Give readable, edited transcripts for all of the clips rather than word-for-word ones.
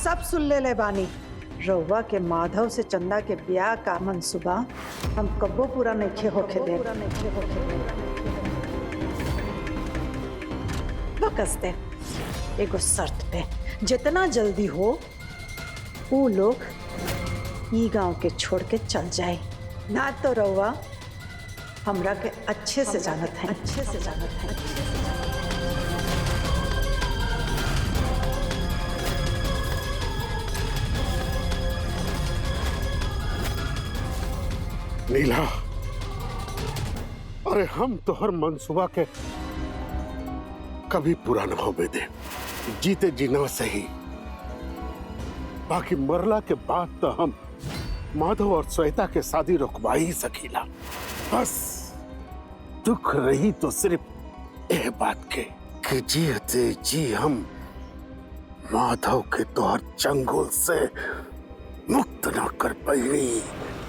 सब सुन ले बानी। रउआ के माधव से चंदा के ब्याह का मंसूबा हम कब्बो पूरा नहीं होके दे। बकसते एगो शर्त पे, जितना जल्दी हो वो लोग ई गांव के छोड़ के चल जाए, ना तो रउआ हमरा के अच्छे से जानत है, अच्छे से जानत है। नीला, अरे हम तो हर मंसूबा के कभी पूरा न होने दे। जीते जीना सही, बाकी मरला के बाद तो हम माधव और श्वेता के शादी रुकवा ही सकीला। बस दुख रही तो सिर्फ यह बात के कि जीते जी हम माधव के तोहर चंगुल से मुक्त न कर पाई।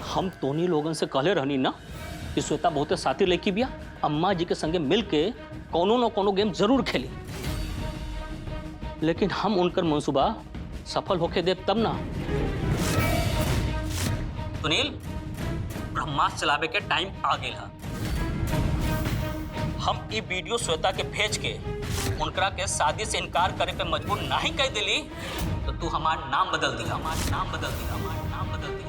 हम तोनी लोगन से कहले रहनी ना कि श्वेता बहुते साथी लेके बिया, अम्मा जी के संगे मिल के कोनो न कोनो गेम जरूर खेली, लेकिन हम उनकर मंसूबा सफल होके दे तब ना। सुनील, ब्रह्मास्त्र चलावे के टाइम आ गया है। हम ये वीडियो श्वेता के भेज के उनकरा के शादी से इनकार करे पे मजबूर नहीं कर दिली तो तू हमार नाम बदल दिया, हमार नाम बदल दिया, हमार नाम बदल दिया।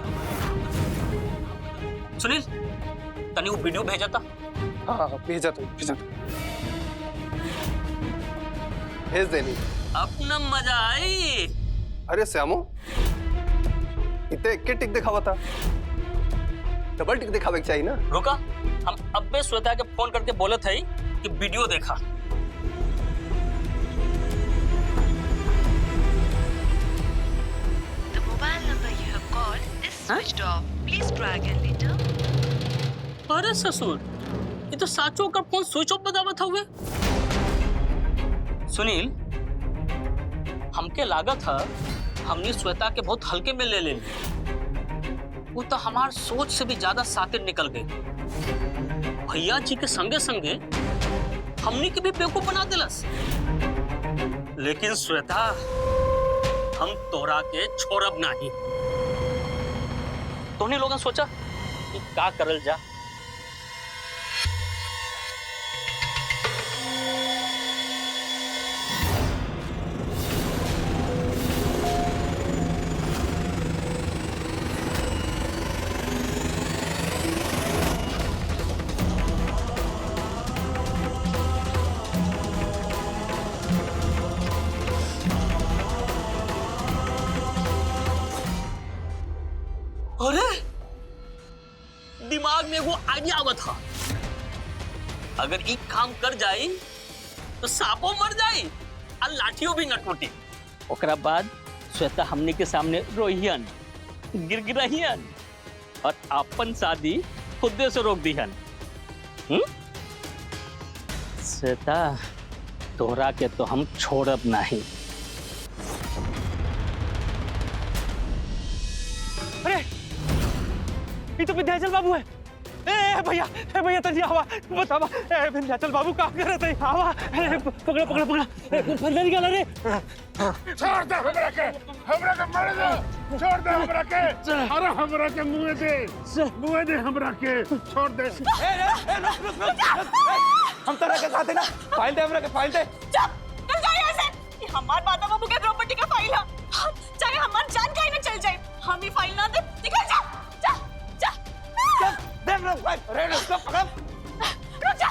सुनील, तनी वो वीडियो भेजा था। हाँ भेजा तो भेज देनी। अब न मजा आई। अरे श्यामू, इतने एक टिक दिखावा था, डबल टिक दिखावे चाहिए ना। रुका, हम अब भी श्वेता के फोन करके बोले थे कि वीडियो देखा। The mobile number you have called is switched off. Please try again later. अरे ससुर, ये तो साचो का फोन स्विच ऑफ बतावत हुए। सुनील, हमके लागत है हमने श्वेता के बहुत हल्के में ले ली। वो तो हमार सोच से भी ज्यादा सातिर निकल गई। भैया जी के संगे संगे हमने के भी बेवकूफ बना दिलस। लेकिन श्वेता, हम तोरा के छोड़ब नहीं। तोने लोगन सोचा कि का करल जा। अरे दिमाग में वो आइडिया आवा था, अगर एक काम कर जाए तो सांपों मर जाए और लाठियों भी न टूटी। ओकरा बाद श्वेता हमने के सामने रोहियन, गिरगिरहियन और अपन शादी खुद से रोक दिहन। श्वेता, तोरा के तो हम छोड़ब नहीं। अरे ये तो विंध्याचल बाबू है। ए भैया तनिया हवा बतावा। विंध्याचल बाबू का कर रहे थे? हवा पकड़ा पकड़ा पकड़ा, फंदा निकाला रे। छोड़ दे हमरा के मर दे। छोड़ दे हमरा के। अरे हमरा के मुंह दे हमरा के। छोड़ दे। हम तरह के साथ है ना, फाइल दे हमरा के, फाइल दे। चुप, चल जाओ यहाँ से। ये हमारे माता बाबू के प्रॉपर्टी का फाइल है, चाहे हमारी जान कहीं ना चल जाए, हम ही फाइल ना दे। निकल जा, जा, जा। देख लो भाई, अरे उसको पकड़। रुक जा।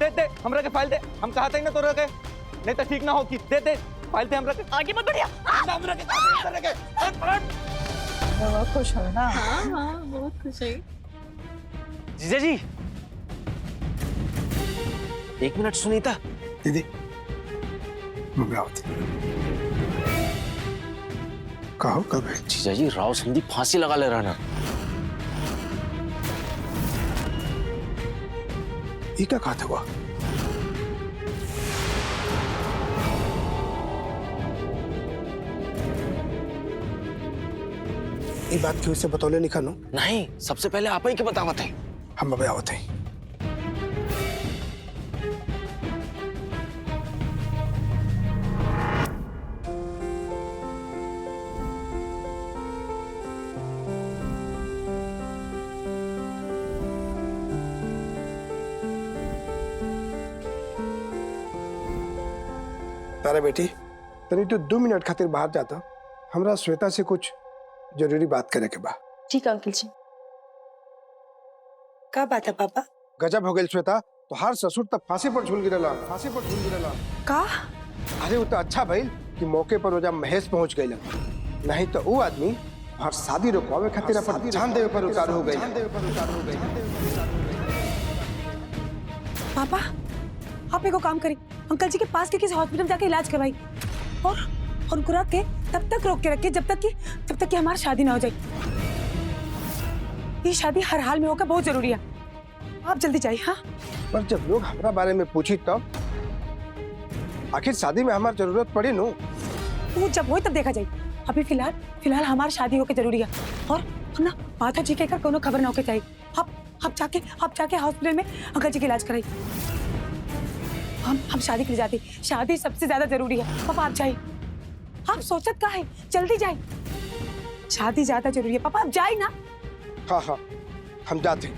दे हमरा के फाइल दे। हम कहा था ना तोरा के, नहीं तो ठीक ना हो कि दे फाइल दे हमरा के। आगे मत बढ़िया। हमरा के तरह के पकड़। बहुत खुश हो ना? हाँ, बहुत खुश है। जीजा जी, एक मिनट सुनीता दीदी कहो कब है? जीजा जी, राव संदीप फांसी लगा ले रहा ना। ये क्या कहा था हुआ? ये बात क्यों से बतौले नहीं खानो? नहीं, सबसे पहले आप ही के बतावत है। हम अबे आवत हैं। तारा बेटी तनी तो 2 मिनट खातिर बाहर जाता, हमरा श्वेता से कुछ जरूरी बात करे के बा। ठीक अंकल जी। का बात है पापा? गजब हो गई श्वेता, तो हर ससुर तक फांसी पर झूल गिरला, फांसी पर झूल गिरला। का? अरे वो तो अच्छा भइल कि मौके पर ओजा महेश पहुंच गई, नहीं तो वो आदमी हर शादी रोकवावे खातिर अपन जान देवे पर उतारू हो गई। पापा आप एगो काम करी, अंकल जी के पास के किसी हॉस्पिटल जाके इलाज करवाई और उनको रख के तब तक रोक के रखिए जब तक कि हमारी शादी ना हो जाए। ये शादी हर हाल में होकर बहुत जरूरी है, आप जल्दी जाइए। हाँ, पर जब लोग हमारा बारे में पूछी तब आखिर शादी में हमारी जरूरत पड़ी नो। वो जब हो तब देखा जाए, अभी फिलहाल हमारी शादी होके जरूरी है। और ना माता जी के कोनो खबर ना होके चाहिए। आप जाके हॉस्पिटल में अंकल जी का इलाज कराइए। हम शादी के लिए जाते, शादी सबसे ज्यादा जरूरी है। पापा आप जाइए, आप सोचत का है, जल्दी जाइए, शादी ज्यादा जरूरी है। पापा आप जाइए ना। हाँ हाँ हम जाते।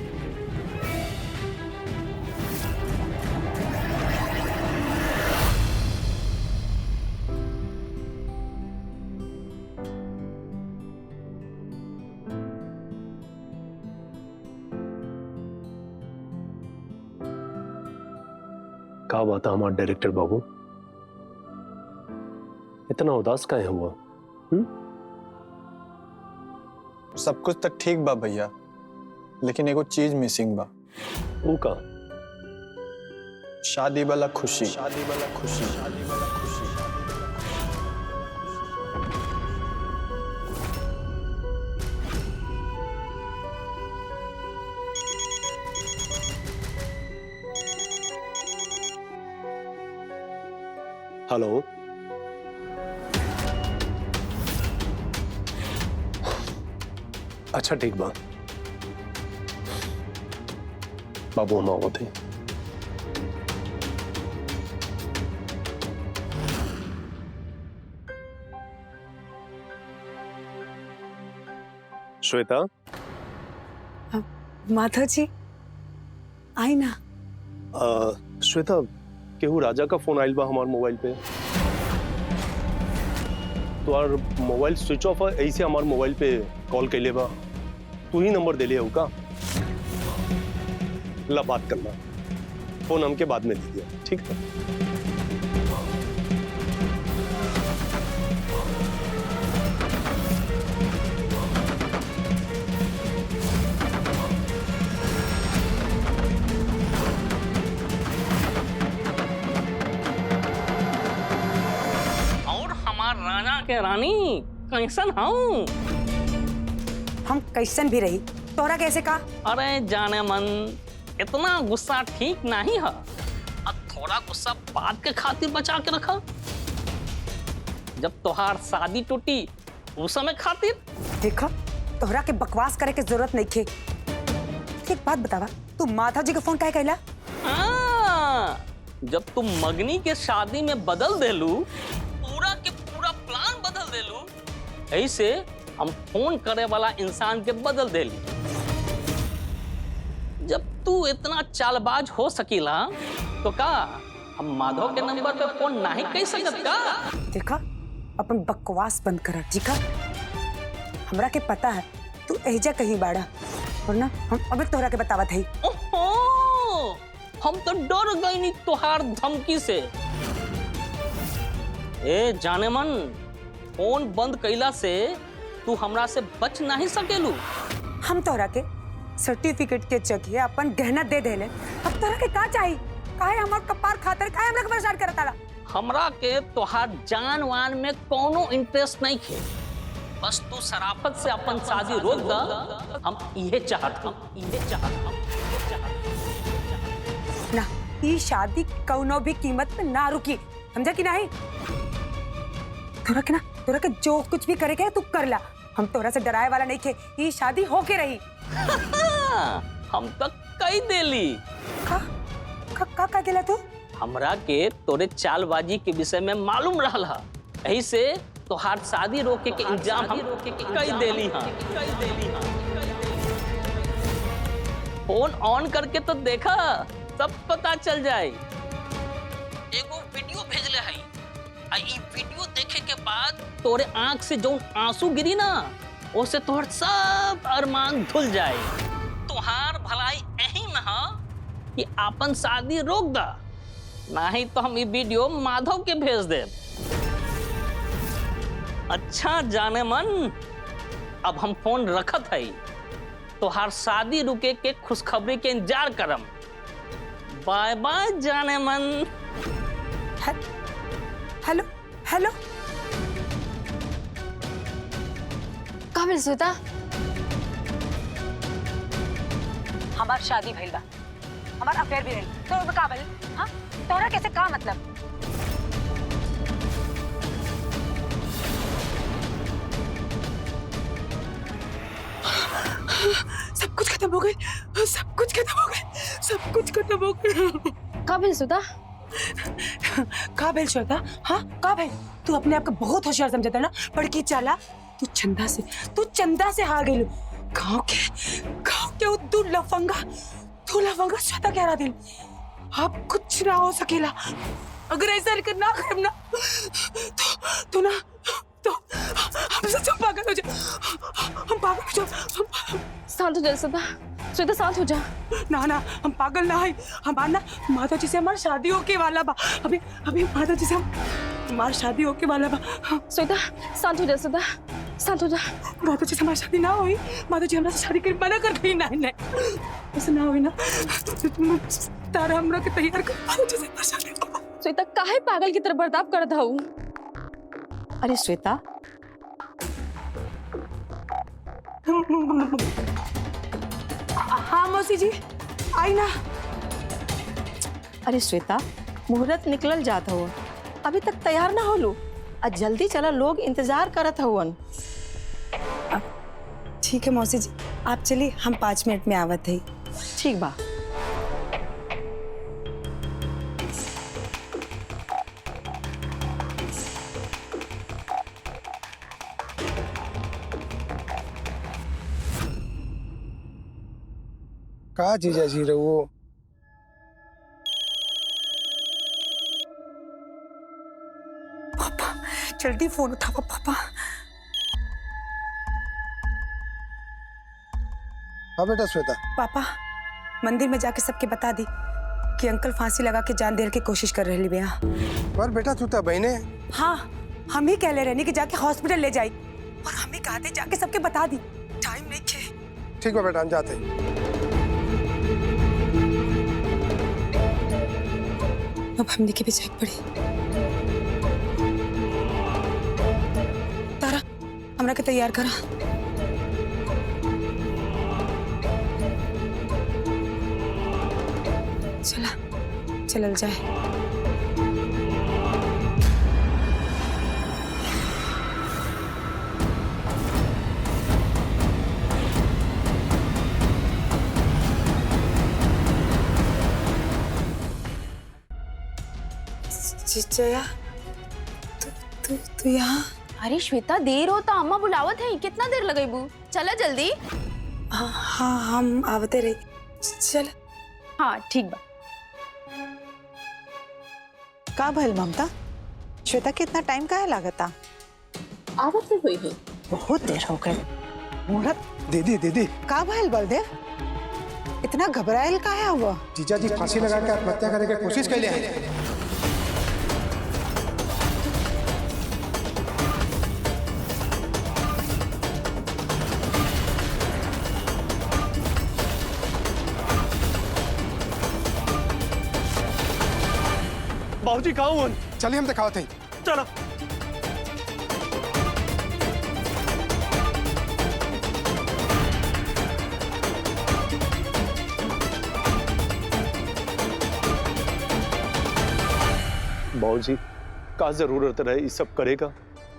का बात है हमारा डायरेक्टर बाबू, इतना उदास काहे हुआ? सब कुछ तो ठीक बा भैया, लेकिन एगो चीज मिसिंग बा। वो का? शादी वाला खुशी, शादी वाला खुशी, शादी वाला खुशी। हेलो, अच्छा ठीक बा बाबू, हम आवत हैं। श्वेता, माधव जी आई ना। श्वेता केहू राजा का फोन आइल बा हमार मोबाइल पे, तो यार मोबाइल स्विच ऑफ है, ऐसे हमार मोबाइल पे कॉल कैले बा, तू ही नंबर दे लिया का? ला बात करना, फोन हमके बाद में दे दिया, ठीक है? राजा के रानी कैसन हूँ? हम कैसन भी रही, तोरा कैसे का? अरे जाने मन, इतना गुस्सा ठीक नहीं है। अब थोड़ा गुस्सा बात के खातिर बचा के रखा, जब तोहार शादी टूटी उस समय खातिर। देखो तोहरा के बकवास करे के जरूरत नहीं थे। एक बात बतावा, तू माधव जी का फोन काहे कैला? हाँ, जब तुम मगनी के शादी में बदल देलू, पूरा के पूरा प्लान बदल देलू, ऐसे हम फोन करे वाला इंसान के बदल देली। जब तू इतना चालबाज हो सकीला तो का हम माधव के नंबर पे फोन नहीं कर सकत का? देखा अपन बकवास बंद कर जी का। हमरा के पता है तू एजा कहीं बाड़ा, वरना हम अभी तोहरा के बतावत है। ओहो, हम तो डर गई नहीं तोहार धमकी से। ए जाने मन, फोन बंद कैला से तू हमरा से बच नहीं सकेलू। हम तोहरा के सर्टिफिकेट के जगह अपन गहना दे देले, अब तोहरा के का चाहिए? काहे हमार कपार खातिर काहे हमरा के परेशान करताला? हमरा के तोहार जान वान में कोनो इंटरेस्ट नहीं खे, बस तू शराफत से अपन शादी रोक दा। हम इहे चाहत ना, ये शादी कौनो भी कीमत पे ना रुकी, समझा कि नहीं? तोरा के जो कुछ भी करे के तू कर ला, हम तोरा से डराए वाला नहीं थे। ये शादी होके रही। हम तक कई देली। का केला तू? हमरा के तोरे चालबाजी के विषय में मालूम रहल हा, यही से तोहार शादी रोके के इंतजाम हम कई देली हां। फोन ऑन करके तो देखा, सब पता चल जाए। एगो वीडियो भेजले है, ई वीडियो देखे के बाद तोरे आंख से जो आंसू गिरी ना, उससे तोहर सब अरमान धुल जाए। तुहार भलाई यही में है कि अपन शादी रोक दा, नहीं तो हम ये वीडियो माधव के भेज दे। अच्छा जाने मन, अब हम फोन रखत है, तोहार शादी रुके के खुशखबरी के इंतजार करम। बाय बाय जाने मन। हेलो हेलो, कहाँ मिल श्वेता? हमार शादी भइल बा, हमार अफेयर भी रही, तो का भइल? हाँ, तोरा कैसे का मतलब? सब कुछ खत्म हो गई, सब कुछ खत्म हो गई, सब कुछ खत्म हो गई। का भइल श्वेता? का भेल श्वेता? हाँ का भेल? तू अपने आप को बहुत होशियार समझता है ना, बड़की चाला। तू चंदा से हार गई। गाँव के तू लफंगा श्वेता कह रहा दिल। अब कुछ ना हो सकेला। अगर ऐसा ना करम ना तो ना तो हम सच में पागल हो जाए, हम पागल हो जाए। शांत हो जा श्वेता, शांत हो जा। ना हम पागल ना है, हमार ना माता जी से हमारी शादी होके वाला बा। अभी माता जी से हमारी शादी होके वाला बा। श्वेता शांत हो जा, श्वेता शांत हो जा। माता जी से हमारी शादी ना हुई, माता जी हमरा से शादी कर मना कर दी। नहीं ऐसा ना हुई ना, तारा हमरा के तैयार कर माता जी से हमारी शादी। श्वेता काहे पागल की तरह बर्ताव करत हूँ? अरे श्वेता, हाँ मौसी जी आई ना। अरे श्वेता, मुहूर्त निकलल जात हो, अभी तक तैयार ना होलू। आज जल्दी चला, लोग इंतजार करत हवन। ठीक है मौसी जी, आप चलिए, हम 5 मिनट में आवत है। ठीक बा। का जीजा जी रहो? पापा जल्दी फोन उठाओ पापा। हाँ बेटा श्वेता। पापा मंदिर में जाके सबके बता दी कि अंकल फांसी लगा के जान देने की कोशिश कर रही बिया। पर बेटा तू तो बहने। हाँ हम ही कह ले रहनी कि जाके हॉस्पिटल ले जाई, और हम ही कहते जाके सबके बता दी। टाइम नहीं खे। ठीक है बेटा, हम जाते हैं। अब हमने के भी जाग पड़ी। तारा हमरा के तैयार करा। चलल जाए। जया, तू यहाँ? अरे श्वेता देर हो तो अम्मा बुलावत है, कितना देर लगेबू? चला जल्दी। हाँ हम आवते रही। चल। हाँ ठीक बा। का भइल ममता? श्वेता के इतना टाइम काहे लागता? आवत हुई है, बहुत देर हो गई। मुहूर्त दीदी का भइल बलदेव? इतना घबराइल काहे हुआ? जीजा जी फांसी लगा के आत्महत्या करने की कोशिश कैले हैं। बाबूजी कहाँ हुआ? चलिए हम दिखाते हैं। चलो। बाबूजी का जरूरत रहे ये सब करेगा?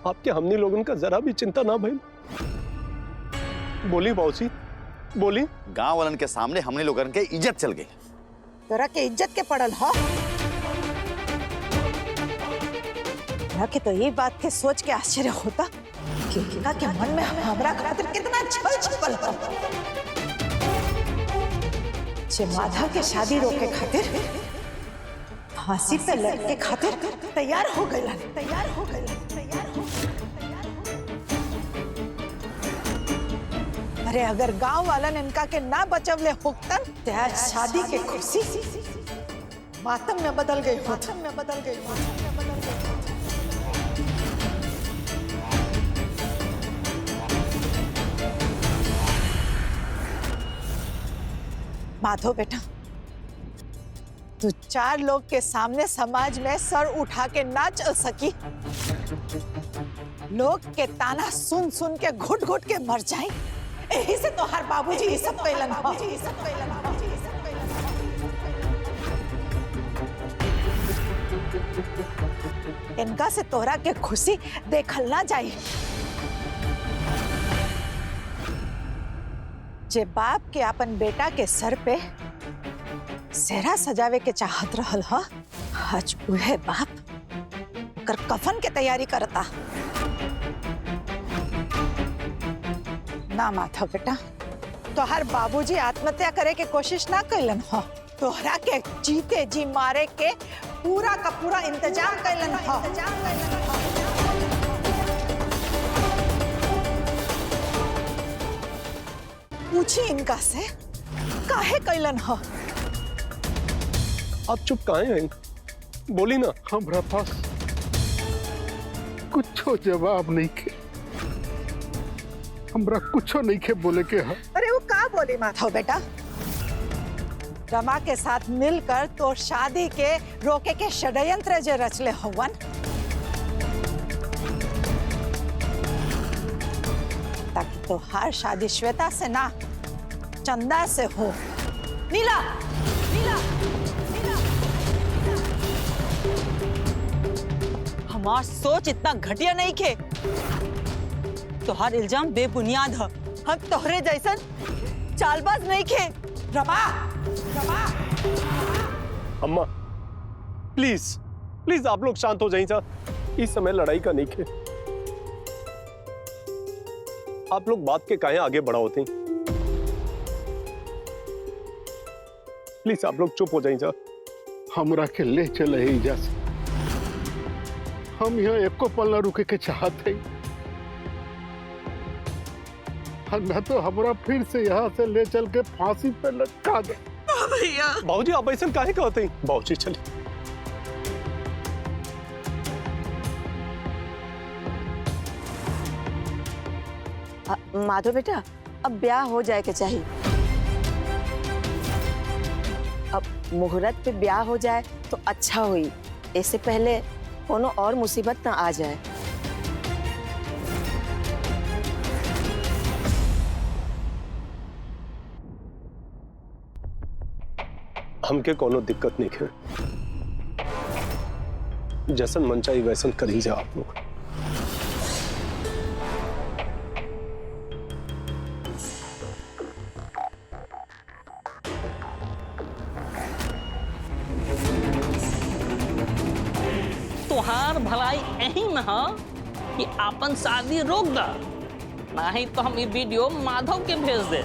आपके हमने लोगों का जरा भी चिंता ना भाई। बोली बाबूजी बोली। गांव वालन के सामने हमने लोगन के इज्जत चल गई। तोरा के इज्जत के पड़ल हो? के तो ये बात के सोच के आश्चर्य होता कि के मन में हमरा खातिर कितना छल छपल हो। जे माधव के शादी रोके खातिर फांसी पे लटके खातिर तैयार हो गए। अरे अगर गांव वालन इनका के ना बचवले होतन तो आज शादी के खुशी मातम में बदल गई होत। माधव बेटा, तू 4 लोग के सामने समाज में सर उठा के ना चल सकी। लोग के ताना सुन सुन के घुट घुट के मर जाए। यही से तो हर बाबूजी ये सब कैलन। इनका से तोहरा के खुशी देखल ना जाए। जे बाप के अपन बेटा के सर पे सेहरा सजावे के चाहत रहल ह, आज उहे बाप कर कफन के तैयारी करता। ना माधव बेटा, तोहर बाबूजी आत्महत्या करे के कोशिश ना कैलन ह, तोहरा के जीते जी मारे के पूरा का पूरा इंतजाम कैलन ह। पूछी इनका से काहे कैलन ह। आप चुप काहे हैं? बोली ना। हमरा पास कुछो जवाब नहीं के, हमरा कुछो नहीं के बोले के है। अरे वो का बोली माधव बेटा? रमा के साथ मिलकर तो शादी के रोके के षड्यंत्र जे रचले हवन, ताकि तो हर शादी श्वेता से ना चंदा से हो। नीला, नीला, हमार सोच इतना घटिया नहीं खे। तोहार इल्जाम बेबुनियाद है। हम तोहरे जैसन चालबाज नहीं खे। रमा, अम्मा प्लीज आप लोग शांत हो जाइए। इस समय लड़ाई का नहीं खे। आप लोग बात के काहे आगे बढ़ा होते हैं? प्लीज आप लोग चुप हो जाइए। हमरा के ले चले इजाजत। हम यहाँ एको पल न रुके के चाहते, न तो हमरा फिर से यहाँ से ले चल के फांसी पे लटका दे। भैया बाबूजी आप ऐसा काहे कहते हैं? बाबूजी चलिए। माधव बेटा, अब ब्याह हो जाए के चाहिए। अब मुहूर्त पे ब्याह हो जाए तो अच्छा हुई। इससे पहले कोनो और मुसीबत ना आ जाए। हमके कोनो दिक्कत नहीं है। जैसन मन चाहिए वैसन कर ही जा आप लोग। तोहार भलाई यही में है कि अपन शादी रोक दा, नहीं तो हम ये वीडियो माधव के भेज दे।